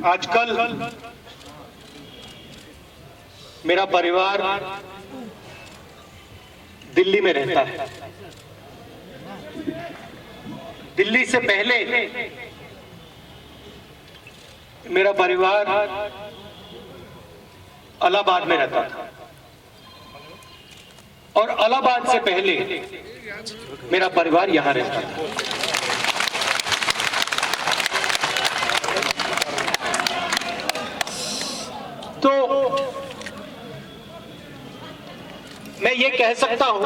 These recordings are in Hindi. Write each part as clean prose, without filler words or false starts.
आजकल मेरा परिवार दिल्ली में रहता है। दिल्ली से पहले मेरा परिवार इलाहाबाद में रहता था और इलाहाबाद से पहले मेरा परिवार यहां रहता था। तो मैं ये कह सकता हूं,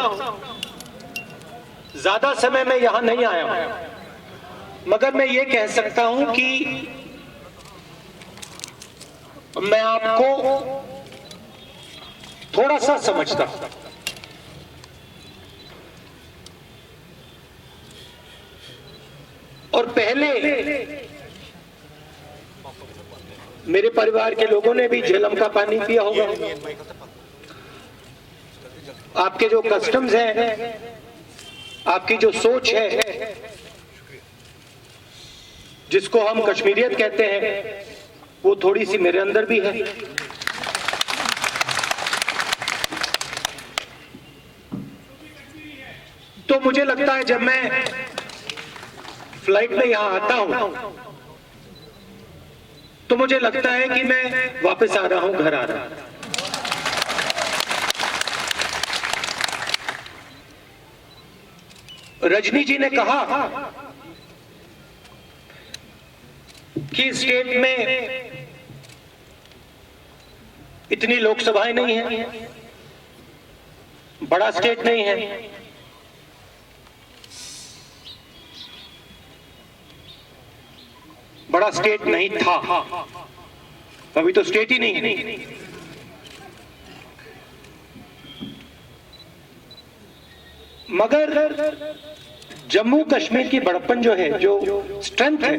ज्यादा समय में यहां नहीं आया हूं, मगर मैं ये कह सकता हूं कि मैं आपको थोड़ा सा समझता हूं। और पहले मेरे परिवार के लोगों ने भी झेलम का पानी पिया होगा। आपके जो कस्टम्स हैं, आपकी जो सोच है, जिसको हम कश्मीरियत कहते हैं, वो थोड़ी सी मेरे अंदर भी है। तो मुझे लगता है जब मैं फ्लाइट में यहां आता हूं तो मुझे लगता है कि मैं वापस आ रहा हूं, घर आ रहा हूं। रजनी जी ने कहा कि स्टेट में इतनी लोकसभाएं नहीं हैं, बड़ा स्टेट नहीं है। बड़ा स्टेट नहीं था, अभी तो स्टेट ही नहीं है। मगर जम्मू कश्मीर की बड़प्पन जो है, जो स्ट्रेंथ है,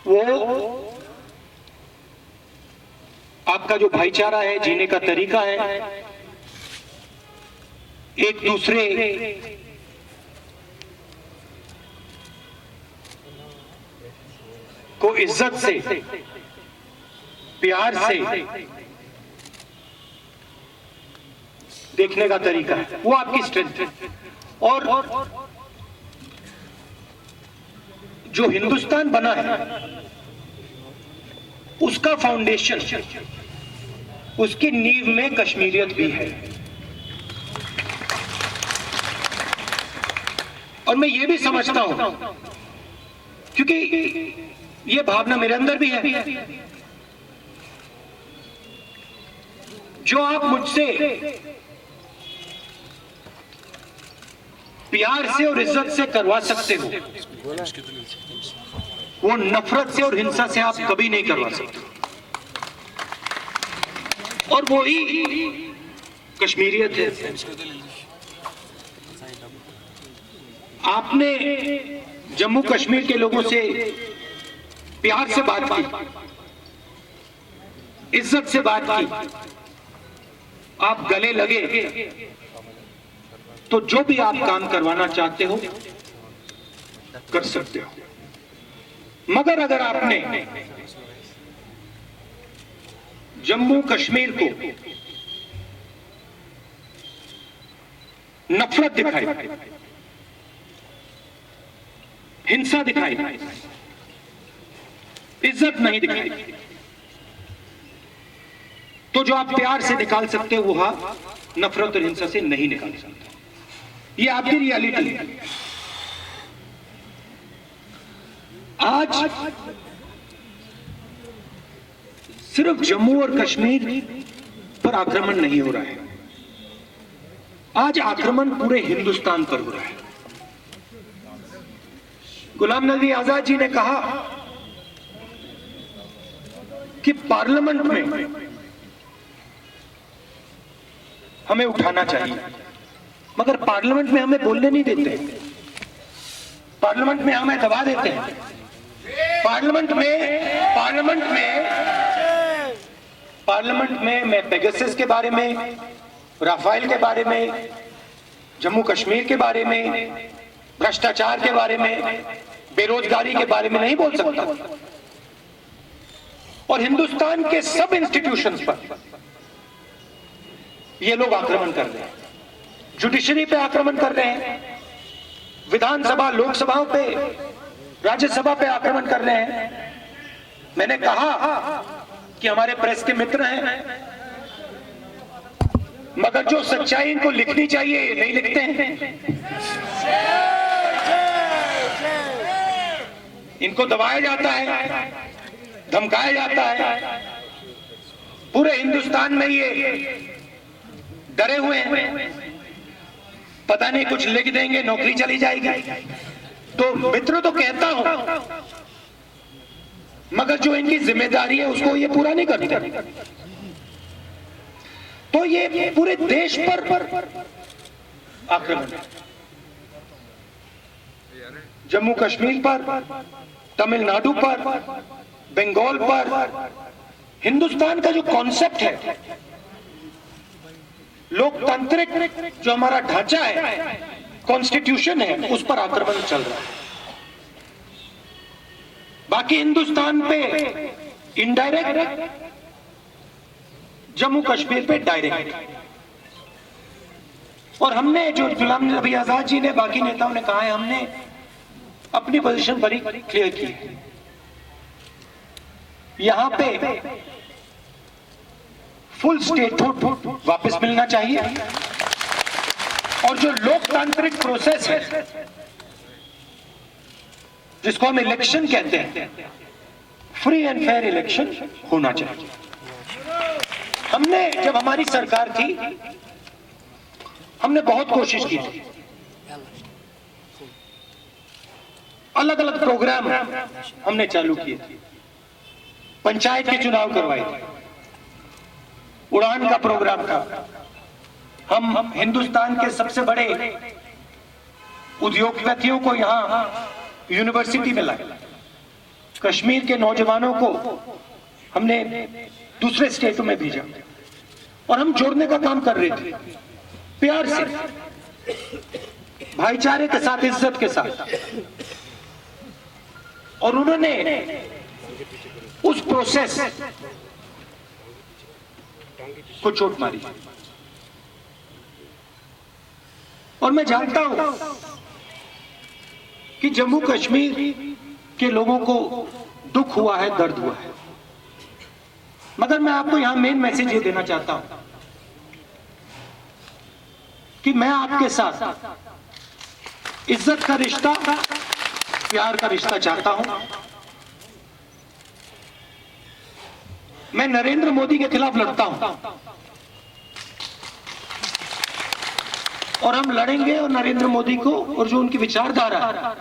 वो आपका जो भाईचारा है, जीने का तरीका है, एक दूसरे को इज्जत से, प्यार से देखने का तरीका है, वो आपकी स्ट्रेंथ है। और जो हिंदुस्तान बना है, उसका फाउंडेशन, उसकी नींव में कश्मीरियत भी है। और मैं ये भी समझता हूं, क्योंकि ये भावना मेरे अंदर भी है, जो आप मुझसे प्यार से और इज्जत से करवा सकते हो, वो नफरत से और हिंसा से आप कभी नहीं करवा सकते। और वो ही कश्मीरियत है। आपने जम्मू कश्मीर के लोगों से प्यार से बात की, इज्जत से बात की, आप गले लगे, तो जो भी आप काम करवाना चाहते हो कर सकते हो। मगर अगर आपने जम्मू कश्मीर को नफरत दिखाई, हिंसा दिखाई, इज्जत नहीं दिखाई, तो जो आप प्यार से निकाल सकते हो, वो नफरत और हिंसा से नहीं निकाल सकते। ये आपकी रियलिटी है। आज सिर्फ जम्मू और कश्मीर पर आक्रमण नहीं हो रहा है, आज आक्रमण पूरे हिंदुस्तान पर हो रहा है। गुलाम नबी आजाद जी ने कहा कि पार्लियामेंट में हमें उठाना चाहिए, मगर पार्लियामेंट में हमें बोलने नहीं देते, पार्लियामेंट में हमें दबा देते हैं। पार्लियामेंट में मैं पेगासस के बारे में, राफेल के बारे में, जम्मू कश्मीर के बारे में, भ्रष्टाचार के बारे में, बेरोजगारी के बारे में नहीं बोल सकता। और हिंदुस्तान के सब इंस्टीट्यूशंस पर ये लोग आक्रमण कर रहे हैं। जुडिशरी पे आक्रमण कर रहे हैं, विधानसभा, लोकसभाओं पे, राज्यसभा पे आक्रमण कर रहे हैं। मैंने कहा कि हमारे प्रेस के मित्र हैं, मगर जो सच्चाई इनको लिखनी चाहिए नहीं लिखते हैं। इनको दबाया जाता है, धमकाया जाता है। पूरे हिंदुस्तान में ये डरे हुए हैं, पता नहीं कुछ लिख देंगे नौकरी चली जाएगी। तो मित्रों, तो कहता हूं, मगर जो इनकी जिम्मेदारी है उसको ये पूरा नहीं करते। तो ये पूरे देश पर आक्रमण, जम्मू कश्मीर पर, तमिलनाडु पर, बंगाल पर, हिंदुस्तान का जो कॉन्सेप्ट है, लोकतांत्रिक जो हमारा ढांचा है, कॉन्स्टिट्यूशन है, उस पर आक्रमण चल रहा है। बाकी हिंदुस्तान पे इनडायरेक्ट, जम्मू कश्मीर पे डायरेक्ट। और हमने, जो गुलाम नबी आजाद जी ने, बाकी नेताओं ने कहा है, हमने अपनी पोजीशन बड़ी क्लियर की है। यहां पे फुल स्टेटहुड वापस मिलना चाहिए, और जो लोकतांत्रिक प्रोसेस है, जिसको हम इलेक्शन कहते हैं, फ्री एंड फेयर इलेक्शन होना चाहिए। हमने, जब हमारी सरकार थी, हमने बहुत कोशिश की थी, अलग अलग प्रोग्राम हमने चालू किए थे, पंचायत के चुनाव करवाए थे, उड़ान का प्रोग्राम था। हम हिंदुस्तान के सबसे बड़े उद्योगपतियों को यहां यूनिवर्सिटी में लाए, कश्मीर के नौजवानों को हमने दूसरे स्टेटों में भेजा, और हम जोड़ने का काम कर रहे थे, प्यार से, भाईचारे के साथ, इज्जत के साथ। और उन्होंने उस प्रोसेस को चोट मारी। और मैं जानता हूं कि जम्मू कश्मीर के लोगों को दुख हुआ है, दर्द हुआ है, मगर मैं आपको यहां मेन मैसेज ये देना चाहता हूं कि मैं आपके साथ इज्जत का रिश्ता, प्यार का रिश्ता चाहता हूं। मैं नरेंद्र मोदी के खिलाफ लड़ता हूं, और हम लड़ेंगे। और नरेंद्र मोदी को, और जो उनकी विचारधारा,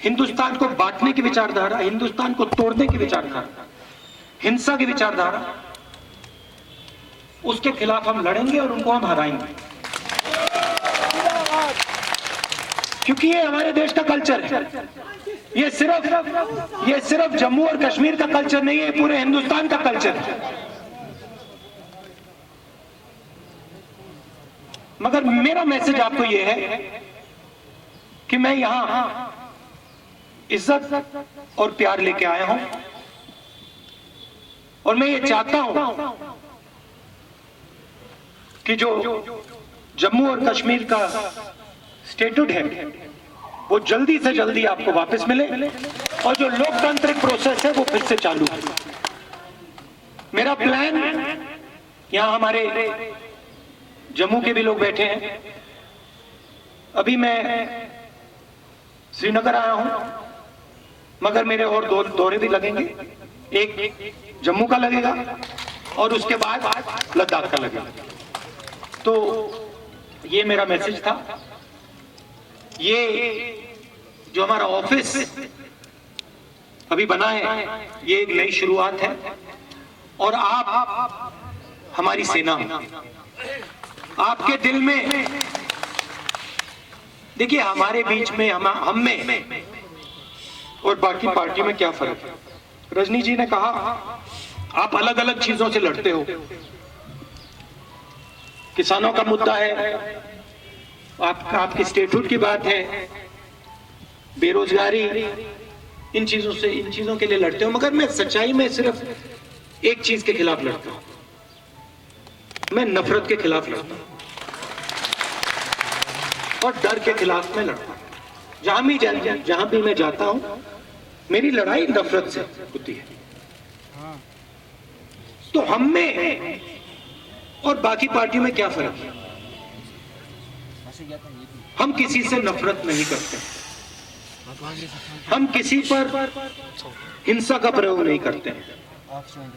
हिंदुस्तान को बांटने की विचारधारा, हिंदुस्तान को तोड़ने की विचारधारा, हिंसा की विचारधारा, उसके खिलाफ हम लड़ेंगे और उनको हम हराएंगे, क्योंकि ये हमारे देश का कल्चर है। ये सिर्फ जम्मू और कश्मीर का कल्चर नहीं है, पूरे हिंदुस्तान का कल्चर है। मगर मेरा मैसेज आपको यह है कि मैं यहां इज्जत और प्यार लेके आया हूं, और मैं ये चाहता हूं कि जो जम्मू और कश्मीर का स्टेटहुड है, वो जल्दी से जल्दी आपको वापस मिले, और जो लोकतांत्रिक प्रोसेस है वो फिर से चालू है। मेरा प्लान, यहां हमारे जम्मू के भी लोग बैठे हैं, अभी मैं श्रीनगर आया हूं, मगर मेरे और दो दौरे भी लगेंगे, एक जम्मू का लगेगा और उसके बाद लद्दाख का लगेगा। तो ये मेरा मैसेज था। ये जो हमारा ऑफिस अभी बना है, ये एक नई शुरुआत है, और आप हमारी सेना, आपके दिल में, देखिए हमारे बीच में, हम में और बाकी पार्टी में क्या फर्क है। रजनी जी ने कहा आप अलग अलग चीजों से लड़ते हो, किसानों का मुद्दा है, आपकी स्टेटहुड की बात है, बेरोजगारी, इन चीजों के लिए लड़ते हो, मगर मैं सच्चाई में सिर्फ एक चीज के खिलाफ लड़ता हूं, मैं नफरत के खिलाफ लड़ता हूं और डर के खिलाफ मैं लड़ता हूं। जहां भी मैं जाता हूं, मेरी लड़ाई नफरत से होती है। तो हम में और बाकी पार्टियों में क्या फर्क है? हम किसी से नफरत नहीं करते, हम किसी पर हिंसा का प्रयोग नहीं करते,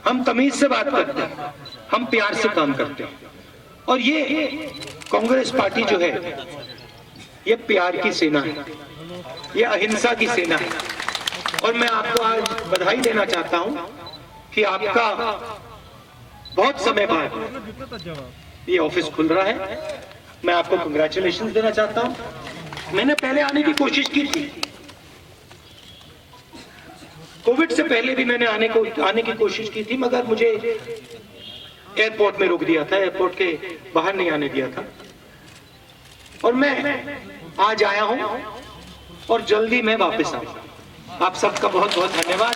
हम तमीज से बात करते हैं, हम प्यार से काम करते हैं। और ये कांग्रेस पार्टी जो है, ये प्यार की सेना है, ये अहिंसा की सेना है। और मैं आपको आज बधाई देना चाहता हूं कि आपका बहुत समय बाद ये ऑफिस खुल रहा है। मैं आपको कंग्रेचुलेशन देना चाहता हूं। मैंने पहले आने की कोशिश की थी, कोविड से पहले भी मैंने आने की कोशिश की थी, मगर मुझे एयरपोर्ट में रोक दिया था, एयरपोर्ट के बाहर नहीं आने दिया था। और मैं आज आया हूं और जल्दी मैं वापस आऊंगा। आप सबका बहुत बहुत धन्यवाद।